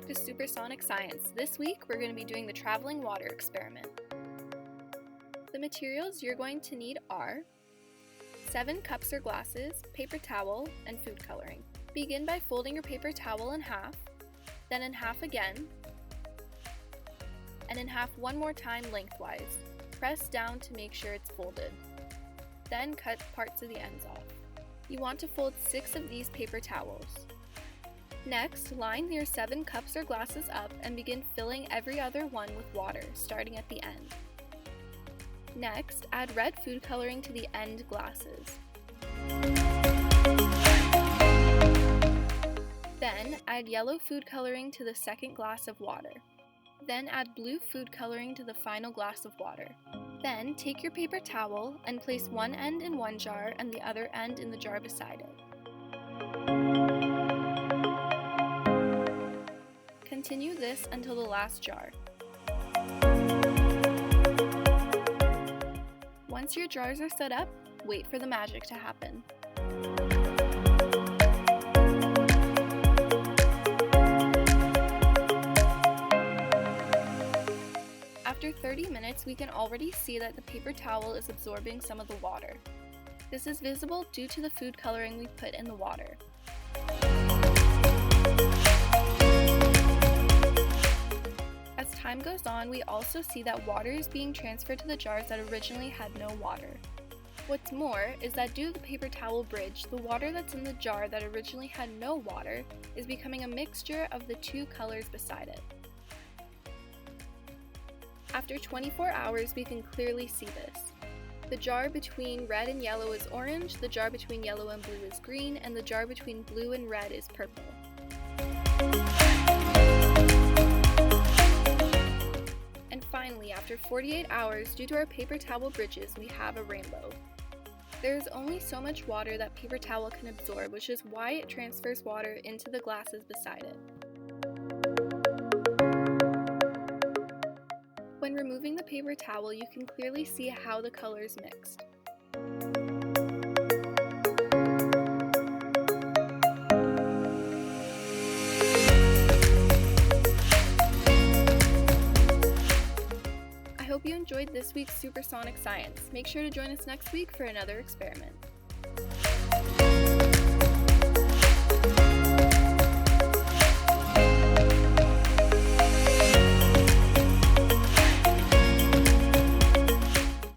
back to Supersonic Science. This week, we're going to be doing the traveling water experiment. The materials you're going to need are 7 cups or glasses, paper towel, and food coloring. Begin by folding your paper towel in half, then in half again, and in half one more time lengthwise. Press down to make sure it's folded. Then cut parts of the ends off. You want to fold 6 of these paper towels. Next, line your 7 cups or glasses up and begin filling every other one with water, starting at the end. Next, add red food coloring to the end glasses. Then, add yellow food coloring to the second glass of water. Then add blue food coloring to the final glass of water. Then, take your paper towel and place one end in one jar and the other end in the jar beside it. Continue this until the last jar. Once your jars are set up, wait for the magic to happen. After 30 minutes, we can already see that the paper towel is absorbing some of the water. This is visible due to the food coloring we put in the water. As time goes on, we also see that water is being transferred to the jars that originally had no water. What's more is that due to the paper towel bridge, the water that's in the jar that originally had no water is becoming a mixture of the two colors beside it. After 24 hours, we can clearly see this. The jar between red and yellow is orange, the jar between yellow and blue is green, and the jar between blue and red is purple. And finally, after 48 hours, due to our paper towel bridges, we have a rainbow. There is only so much water that paper towel can absorb, which is why it transfers water into the glasses beside it. When removing the paper towel, you can clearly see how the colors mixed. I hope you enjoyed this week's Supersonic Science. Make sure to join us next week for another experiment.